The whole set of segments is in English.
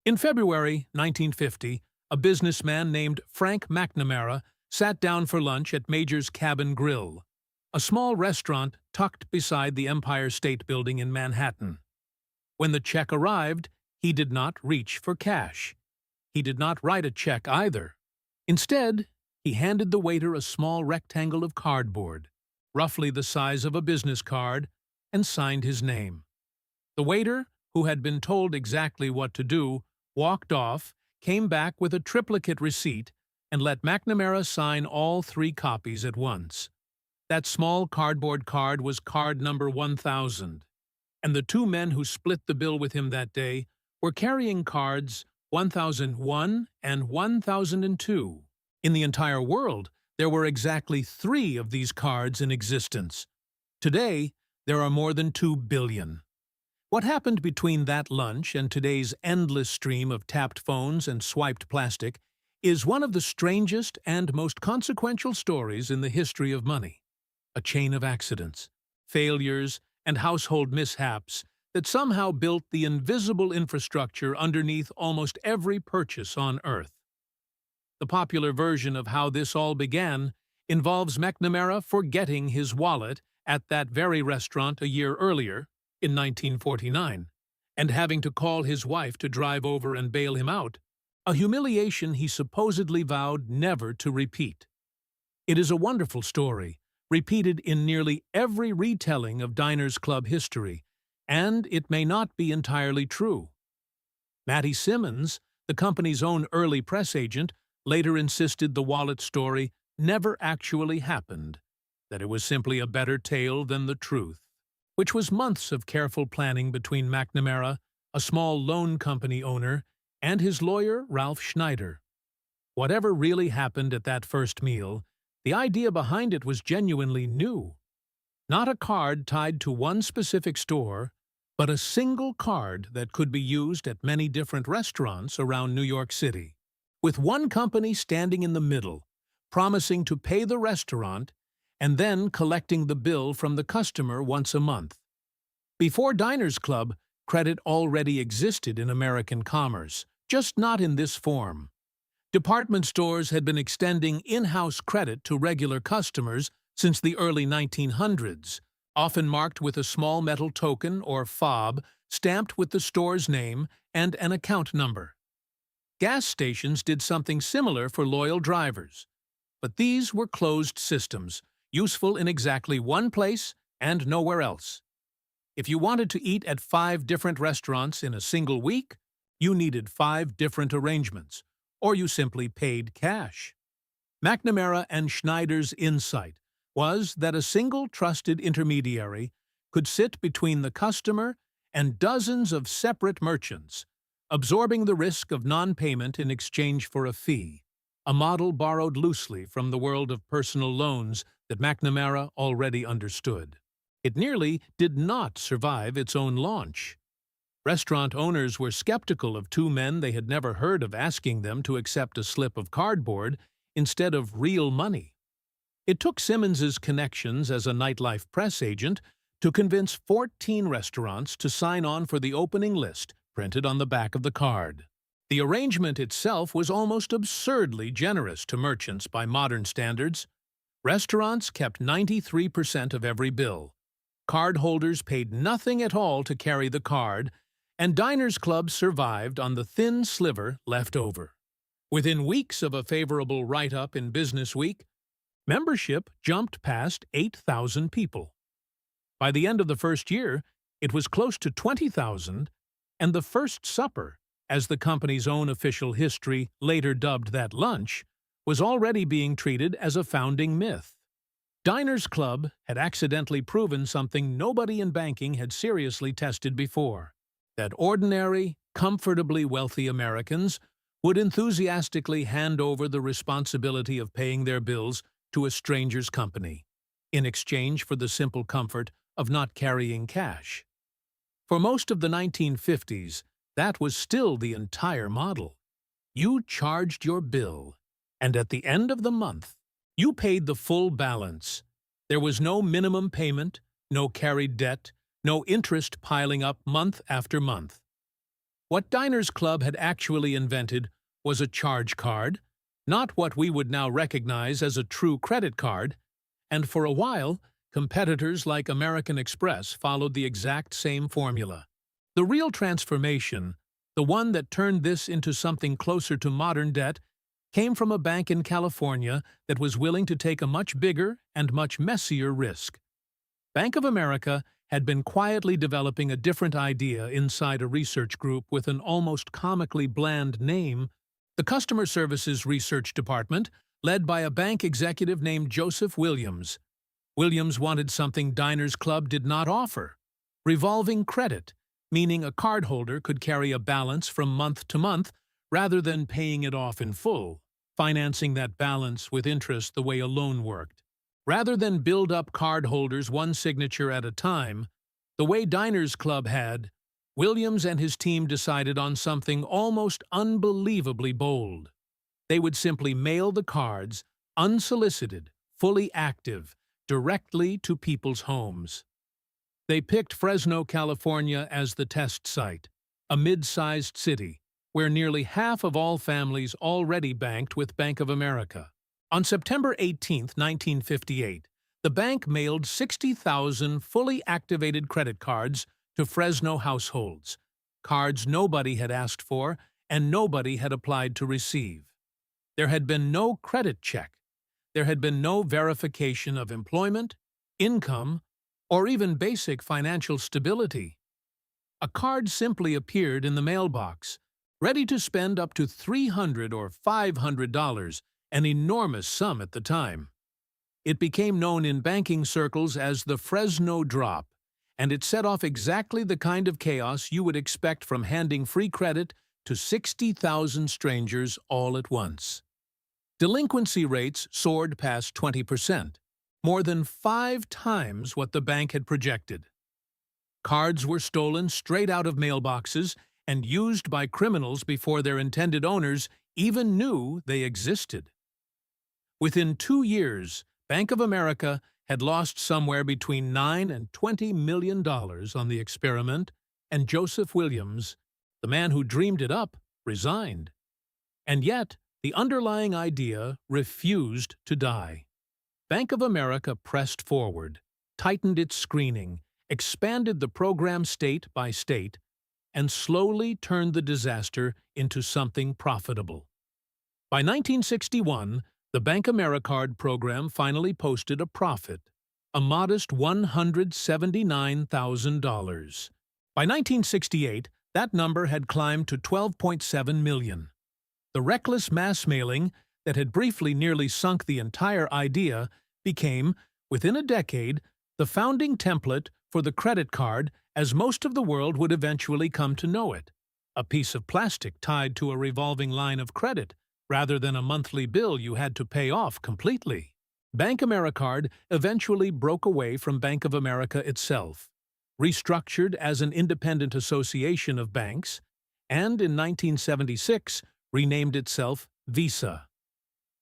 In February 1950, a businessman named Frank McNamara sat down for lunch at Major's Cabin Grill, a small restaurant tucked beside the Empire State Building in Manhattan. When the check arrived, he did not reach for cash. He did not write a check either. Instead, he handed the waiter a small rectangle of cardboard, roughly the size of a business card, and signed his name. The waiter, who had been told exactly what to do, walked off, came back with a triplicate receipt, and let McNamara sign all 3 copies at once. That small cardboard card was card number 1000, and the 2 men who split the bill with him that day were carrying cards 1001 and 1002. In the entire world, there were exactly 3 of these cards in existence. Today, there are more than 2 billion. What happened between that lunch and today's endless stream of tapped phones and swiped plastic is one of the strangest and most consequential stories in the history of money. A chain of accidents, failures, and household mishaps that somehow built the invisible infrastructure underneath almost every purchase on Earth. The popular version of how this all began involves McNamara forgetting his wallet at that very restaurant a year earlier, in 1949, and having to call his wife to drive over and bail him out, a humiliation he supposedly vowed never to repeat. It is a wonderful story, repeated in nearly every retelling of Diners Club history, and it may not be entirely true. Matty Simmons, the company's own early press agent, later insisted the wallet story never actually happened, that it was simply a better tale than the truth, which was months of careful planning between McNamara, a small loan company owner, and his lawyer, Ralph Schneider. Whatever really happened at that first meal, the idea behind it was genuinely new. Not a card tied to one specific store, but a single card that could be used at many different restaurants around New York City, with one company standing in the middle, promising to pay the restaurant and then collecting the bill from the customer once a month. Before Diners Club, credit already existed in American commerce, just not in this form. Department stores had been extending in-house credit to regular customers since the early 1900s, often marked with a small metal token or fob stamped with the store's name and an account number. Gas stations did something similar for loyal drivers, but these were closed systems, useful in exactly one place and nowhere else. If you wanted to eat at 5 different restaurants in a single week, you needed 5 different arrangements, or you simply paid cash. McNamara and Schneider's insight was that a single trusted intermediary could sit between the customer and dozens of separate merchants, absorbing the risk of non-payment in exchange for a fee, a model borrowed loosely from the world of personal loans that McNamara already understood. It nearly did not survive its own launch. Restaurant owners were skeptical of 2 men they had never heard of asking them to accept a slip of cardboard instead of real money. It took Simmons's connections as a nightlife press agent to convince 14 restaurants to sign on for the opening list printed on the back of the card. The arrangement itself was almost absurdly generous to merchants by modern standards. Restaurants kept 93% of every bill. Cardholders paid nothing at all to carry the card, and Diners Club survived on the thin sliver left over. Within weeks of a favorable write-up in Business Week, membership jumped past 8,000 people. By the end of the first year, it was close to 20,000, and the First Supper, as the company's own official history later dubbed that lunch, was already being treated as a founding myth. Diners Club had accidentally proven something nobody in banking had seriously tested before, that ordinary, comfortably wealthy Americans would enthusiastically hand over the responsibility of paying their bills to a stranger's company, in exchange for the simple comfort of not carrying cash. For most of the 1950s, that was still the entire model. You charged your bill, and at the end of the month, you paid the full balance. There was no minimum payment, no carried debt, no interest piling up month after month. What Diners Club had actually invented was a charge card, not what we would now recognize as a true credit card, and for a while, competitors like American Express followed the exact same formula. The real transformation, the one that turned this into something closer to modern debt, came from a bank in California that was willing to take a much bigger and much messier risk. Bank of America had been quietly developing a different idea inside a research group with an almost comically bland name, the Customer Services Research Department, led by a bank executive named Joseph Williams. Williams wanted something Diners Club did not offer: revolving credit, meaning a cardholder could carry a balance from month to month rather than paying it off in full, financing that balance with interest the way a loan worked. Rather than build up cardholders one signature at a time, the way Diners Club had, Williams and his team decided on something almost unbelievably bold. They would simply mail the cards, unsolicited, fully active, directly to people's homes. They picked Fresno, California as the test site, a mid-sized city where nearly half of all families already banked with Bank of America. On September 18, 1958, the bank mailed 60,000 fully activated credit cards to Fresno households, cards nobody had asked for and nobody had applied to receive. There had been no credit check. There had been no verification of employment, income, or even basic financial stability. A card simply appeared in the mailbox, ready to spend up to $300 or $500, an enormous sum at the time. It became known in banking circles as the Fresno Drop, and it set off exactly the kind of chaos you would expect from handing free credit to 60,000 strangers all at once. Delinquency rates soared past 20%, more than 5 times what the bank had projected. Cards were stolen straight out of mailboxes and used by criminals before their intended owners even knew they existed. Within 2 years, Bank of America had lost somewhere between $9 and $20 million on the experiment, and Joseph Williams, the man who dreamed it up, resigned. And yet, the underlying idea refused to die. Bank of America pressed forward, tightened its screening, expanded the program state by state, and slowly turned the disaster into something profitable. By 1961, the Bank AmeriCard program finally posted a profit, a modest $179,000. By 1968, that number had climbed to $12.7 million. The reckless mass mailing that had briefly nearly sunk the entire idea became, within a decade, the founding template for the credit card as most of the world would eventually come to know it, a piece of plastic tied to a revolving line of credit rather than a monthly bill you had to pay off completely. Bank AmeriCard eventually broke away from Bank of America itself, restructured as an independent association of banks, and in 1976 renamed itself Visa.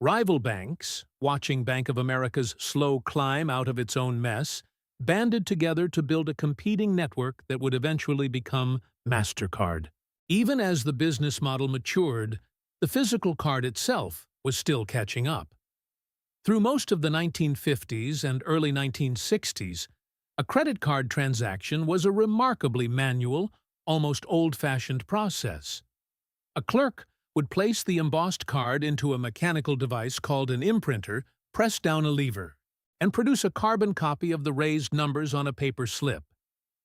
Rival banks, watching Bank of America's slow climb out of its own mess, banded together to build a competing network that would eventually become MasterCard. Even as the business model matured, the physical card itself was still catching up. Through most of the 1950s and early 1960s, a credit card transaction was a remarkably manual, almost old-fashioned process. A clerk would place the embossed card into a mechanical device called an imprinter, press down a lever, and produce a carbon copy of the raised numbers on a paper slip.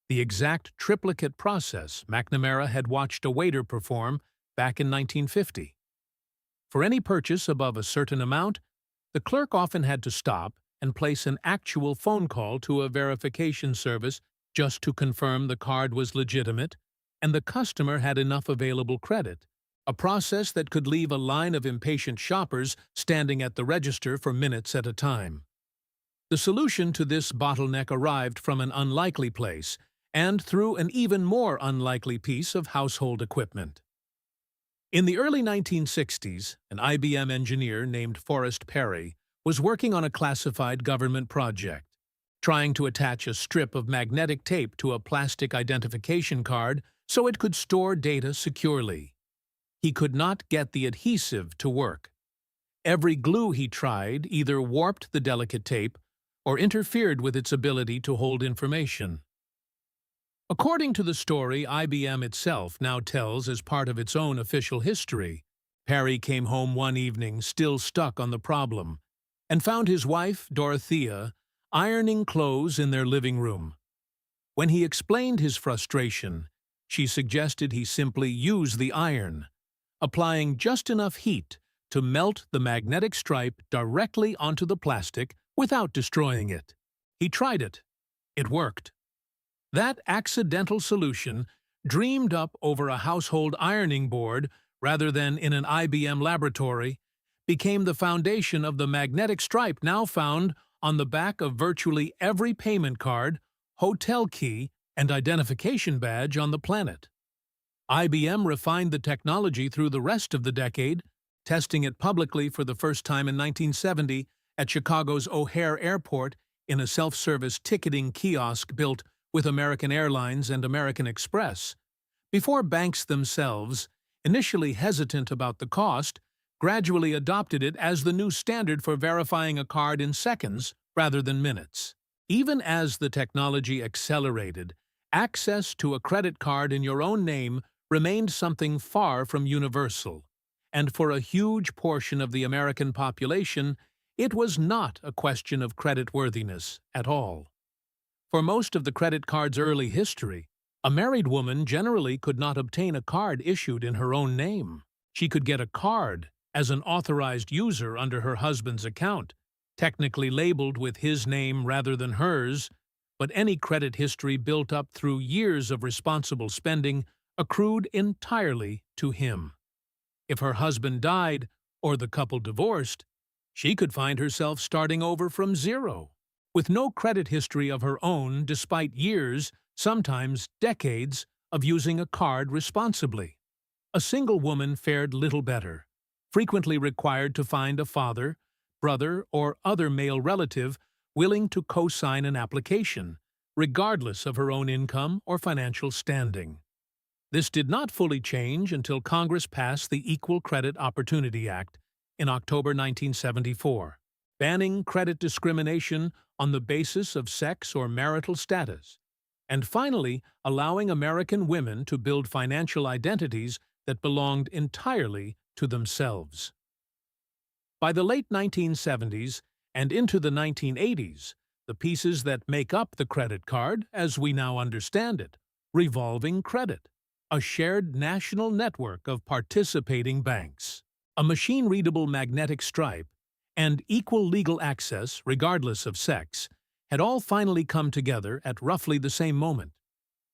The exact triplicate process McNamara had watched a waiter perform back in 1950. For any purchase above a certain amount, the clerk often had to stop and place an actual phone call to a verification service just to confirm the card was legitimate and the customer had enough available credit, a process that could leave a line of impatient shoppers standing at the register for minutes at a time. The solution to this bottleneck arrived from an unlikely place and through an even more unlikely piece of household equipment. In the early 1960s, an IBM engineer named Forrest Perry was working on a classified government project, trying to attach a strip of magnetic tape to a plastic identification card so it could store data securely. He could not get the adhesive to work. Every glue he tried either warped the delicate tape or interfered with its ability to hold information. According to the story IBM itself now tells as part of its own official history, Perry came home one evening still stuck on the problem and found his wife, Dorothea, ironing clothes in their living room. When he explained his frustration, she suggested he simply use the iron, applying just enough heat to melt the magnetic stripe directly onto the plastic without destroying it. He tried it. It worked. That accidental solution, dreamed up over a household ironing board rather than in an IBM laboratory, became the foundation of the magnetic stripe now found on the back of virtually every payment card, hotel key, and identification badge on the planet. IBM refined the technology through the rest of the decade, testing it publicly for the first time in 1970 at Chicago's O'Hare Airport in a self-service ticketing kiosk built with American Airlines and American Express, before banks themselves, initially hesitant about the cost, gradually adopted it as the new standard for verifying a card in seconds rather than minutes. Even as the technology accelerated, access to a credit card in your own name remained something far from universal, and for a huge portion of the American population, it was not a question of creditworthiness at all. For most of the credit card's early history, a married woman generally could not obtain a card issued in her own name. She could get a card as an authorized user under her husband's account, technically labeled with his name rather than hers, but any credit history built up through years of responsible spending accrued entirely to him. If her husband died or the couple divorced, she could find herself starting over from zero, with no credit history of her own despite years, sometimes decades, of using a card responsibly. A single woman fared little better, frequently required to find a father, brother, or other male relative willing to co-sign an application, regardless of her own income or financial standing. This did not fully change until Congress passed the Equal Credit Opportunity Act in October 1974, banning credit discrimination on the basis of sex or marital status, and finally allowing American women to build financial identities that belonged entirely to themselves. By the late 1970s and into the 1980s, the pieces that make up the credit card, as we now understand it, revolving credit, a shared national network of participating banks, a machine-readable magnetic stripe, and equal legal access, regardless of sex, had all finally come together at roughly the same moment.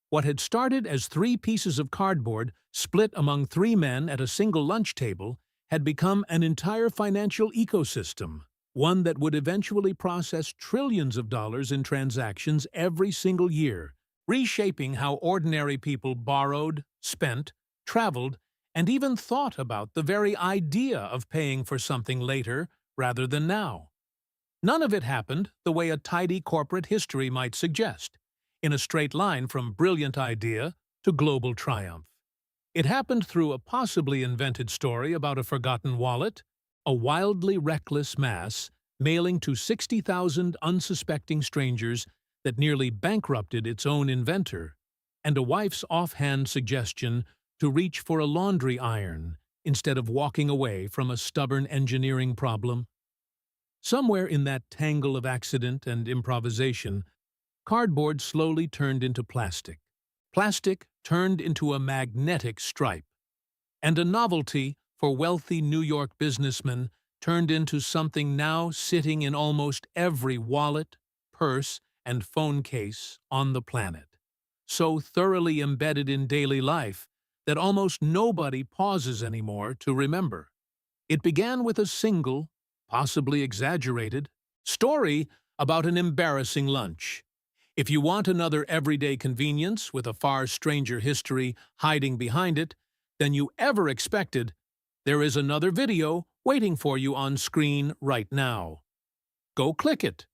What had started as 3 pieces of cardboard split among 3 men at a single lunch table had become an entire financial ecosystem, one that would eventually process trillions of dollars in transactions every single year, reshaping how ordinary people borrowed, spent, traveled, and even thought about the very idea of paying for something later rather than now. None of it happened the way a tidy corporate history might suggest, in a straight line from brilliant idea to global triumph. It happened through a possibly invented story about a forgotten wallet, a wildly reckless mass mailing to 60,000 unsuspecting strangers that nearly bankrupted its own inventor, and a wife's offhand suggestion to reach for a laundry iron instead of walking away from a stubborn engineering problem. Somewhere in that tangle of accident and improvisation, cardboard slowly turned into plastic. Plastic turned into a magnetic stripe. And a novelty for wealthy New York businessmen turned into something now sitting in almost every wallet, purse, and phone case on the planet, so thoroughly embedded in daily life that almost nobody pauses anymore to remember. It began with a single, possibly exaggerated, story about an embarrassing lunch. If you want another everyday convenience with a far stranger history hiding behind it than you ever expected, there is another video waiting for you on screen right now. Go click it.